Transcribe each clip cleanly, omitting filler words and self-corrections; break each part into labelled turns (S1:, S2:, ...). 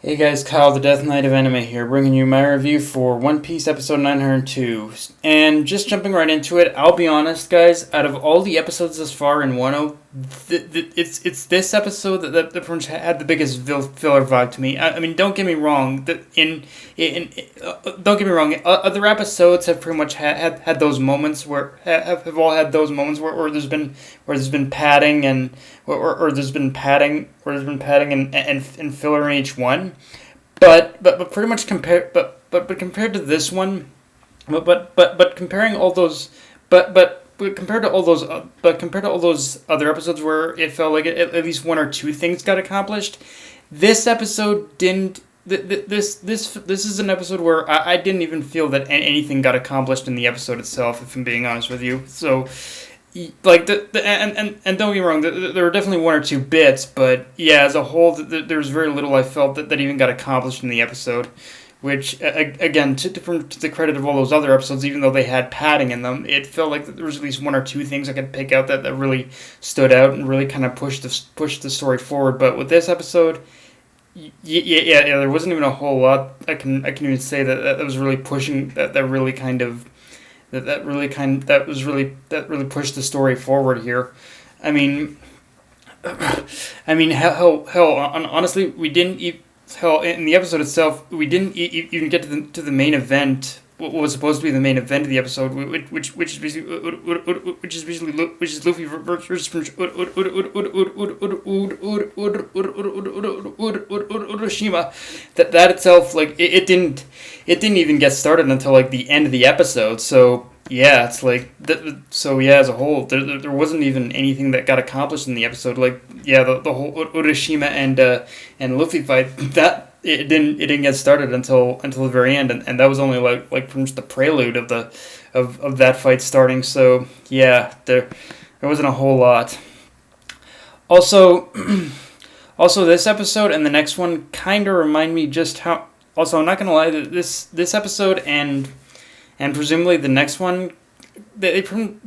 S1: Hey guys, Kyle the Death Knight of Anime here, bringing you my review for One Piece episode 902. And just jumping right into it, I'll be honest, guys, out of all the episodes thus far in Wano, it's this episode that pretty much had the biggest filler vibe to me. I mean, don't get me wrong. Don't get me wrong. Other episodes have pretty much had those moments where have all had those moments where there's been padding and or there's been padding and filler in each one. But pretty much compared compared to this one, but comparing all those but compared to all those other episodes where it felt like at least one or two things got accomplished, this episode didn't. This is an episode where I didn't even feel that anything got accomplished in the episode itself. If I'm being honest with you, so like and don't get me wrong, there were definitely one or two bits, but yeah, as a whole, there was very little I felt that even got accomplished in the episode. Which, again, to the credit of all those other episodes, even though they had padding in them, it felt like there was at least one or two things I could pick out that really stood out and really kind of pushed the story forward. But with this episode, yeah, there wasn't even a whole lot I can even say that was really pushing that really pushed the story forward here. I mean, honestly, we didn't. Hell, in the episode itself, we didn't even get to the main event. What was supposed to be the main event of the episode, which is Luffy versus Orochima. That itself, like it didn't even get started until like the end of the episode. So yeah, it's like so yeah, as a whole, there wasn't even anything that got accomplished in the episode. Like yeah, the whole Orochima and Luffy fight, that it didn't get started until the very end, and that was only like pretty much the prelude of that fight starting. So yeah, there wasn't a whole lot. Also, this episode and the next one kind of remind me just how. Also, I'm not gonna lie, that this episode and presumably the next one, whatever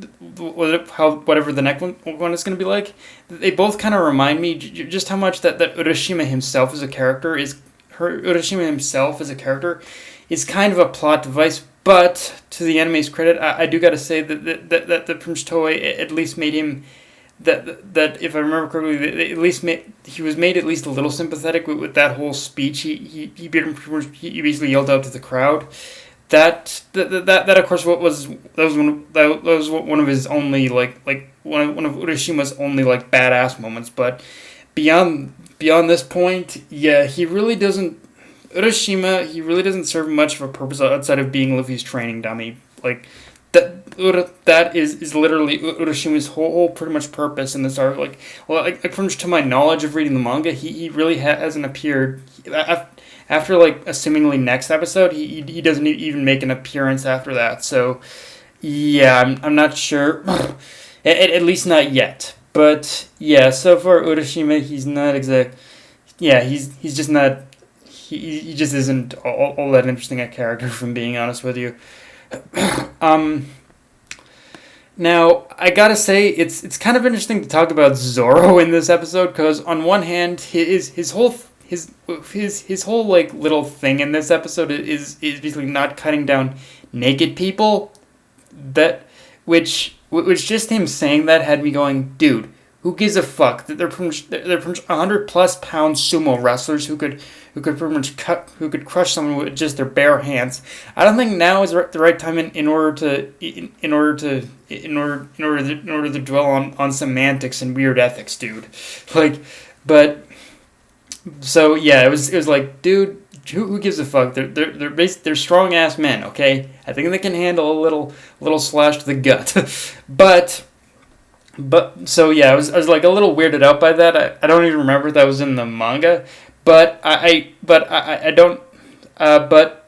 S1: the next one is going to be like, they both kind of remind me just how much that Orochima himself as a character is kind of a plot device. But to the anime's credit, I do got to say that Prince Toei at least made him that if I remember correctly, at least he was made at least a little sympathetic with that whole speech. He basically yelled out to the crowd. That of course was one of his only like one of Orochima's only like badass moments. But beyond this point, yeah, Orochima really doesn't serve much of a purpose outside of being Luffy's training dummy. Like that is literally Orochima's whole pretty much purpose in this arc. Like to my knowledge of reading the manga, he really hasn't appeared. After like a seemingly next episode, he doesn't even make an appearance after that. So yeah, I'm not sure, at least not yet. But yeah, so far Orochima, he's not exact. Yeah, he's just not. He just isn't all that interesting a character, from being honest with you. Now I gotta say it's kind of interesting to talk about Zoro in this episode, because on one hand his whole like little thing in this episode is basically not cutting down naked people. Which just him saying that had me going, dude, who gives a fuck? They're pretty much 100+ pound sumo wrestlers who could crush someone with just their bare hands. I don't think now is the right time in order to dwell on semantics and weird ethics, dude. Like, but. So yeah, it was like, dude, who gives a fuck? They're strong ass men, okay? I think they can handle a little slash to the gut, but so yeah, I was like a little weirded out by that. I don't even remember if that was in the manga, but I don't. But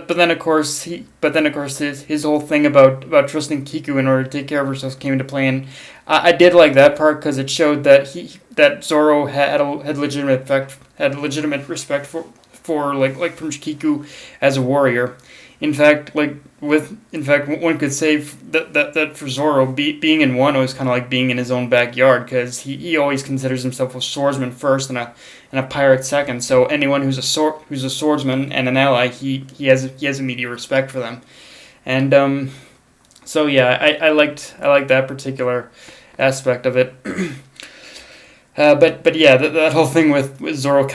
S1: then of course his whole thing about trusting Kiku in order to take care of herself came into play, and I did like that part because it showed that Zoro had legitimate respect for Prince Kiku as a warrior. In fact, one could say that for Zoro, being in Wano is kind of like being in his own backyard, because he always considers himself a swordsman first and a pirate second. So anyone who's a swordsman and an ally, he has immediate respect for them. And so yeah, I liked that particular aspect of it. But yeah, that whole thing with Zoro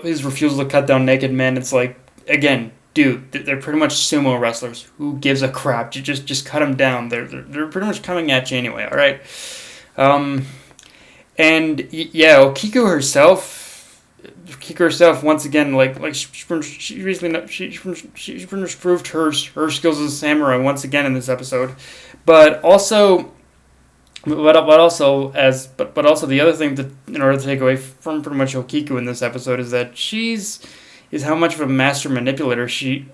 S1: his refusal to cut down naked men. It's like, again, dude, they're pretty much sumo wrestlers. Who gives a crap? You just cut them down. They're pretty much coming at you anyway. All right. And yeah, Kiko herself once again, she recently proved her skills as a samurai once again in this episode, but also the other thing that, in order to take away from pretty much Okiku in this episode, is that is how much of a master manipulator that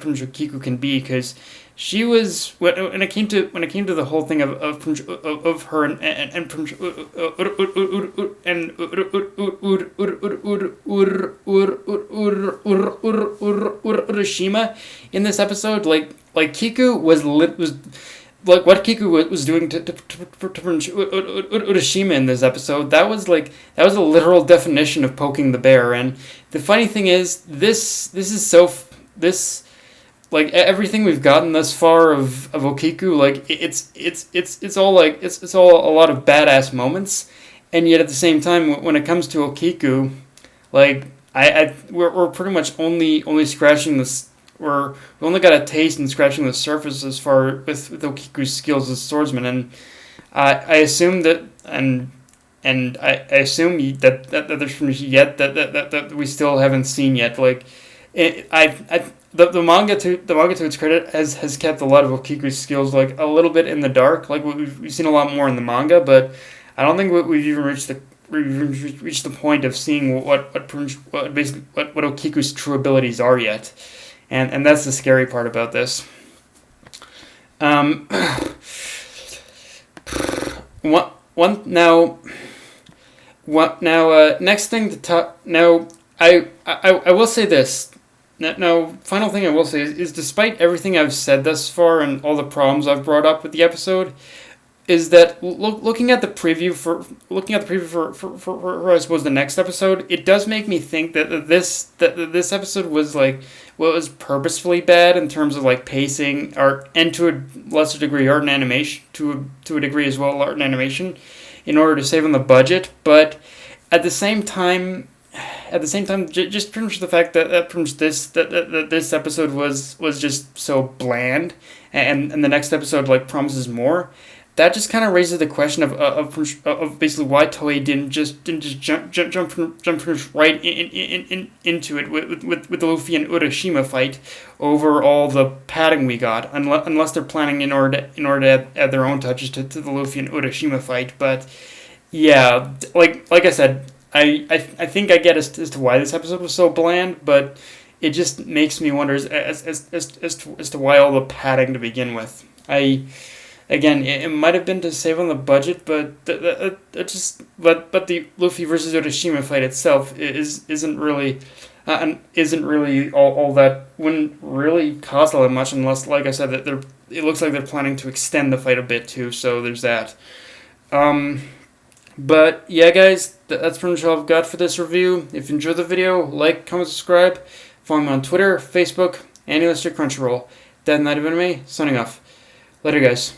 S1: pretty much Okiku can be, because she was, when it came to the whole thing of her and Urashima in this episode, like Kiku was like what Kiku was doing to Urashima in this episode. That was a literal definition of poking the bear. And the funny thing is, this is everything we've gotten thus far of Okiku, it's all a lot of badass moments, and yet at the same time, when it comes to Okiku, we're pretty much only scratching this. We only got a taste and scratching the surface as far with Okiku's skills as swordsman, and I assume that I assume that there's yet that we still haven't seen yet. The manga to its credit has kept a lot of Okiku's skills a little bit in the dark. We've seen a lot more in the manga, but I don't think we've even reached the point of seeing what Okiku's true abilities are yet. And that's the scary part about this. Next thing to talk. Now, I will say this. Now, final thing I will say is despite everything I've said thus far and all the problems I've brought up with the episode, is that looking at the preview for I suppose the next episode, it does make me think that this episode was purposefully bad in terms of pacing, and to a lesser degree art and animation, to a degree as well, art and animation, in order to save on the budget. But at the same time, just pretty much the fact that this episode was just so bland, and the next episode promises more. That just kind of raises the question of basically why Toei didn't just jump right into it with the Luffy and Urashima fight over all the padding we got, unless they're planning in order to add their own touches to the Luffy and Urashima fight. But yeah, like I said, I think I get as to why this episode was so bland, but it just makes me wonder as to why all the padding to begin with. Again, it might have been to save on the budget, but the Luffy versus Urashima fight itself isn't really all that, wouldn't really cost all that much, unless, like I said, that it looks like they're planning to extend the fight a bit too. So there's that. But yeah, guys, that's pretty much all I've got for this review. If you enjoyed the video, like, comment, subscribe. Follow me on Twitter, Facebook, and Crunchyroll. That Night of Anime, signing off. Later, guys.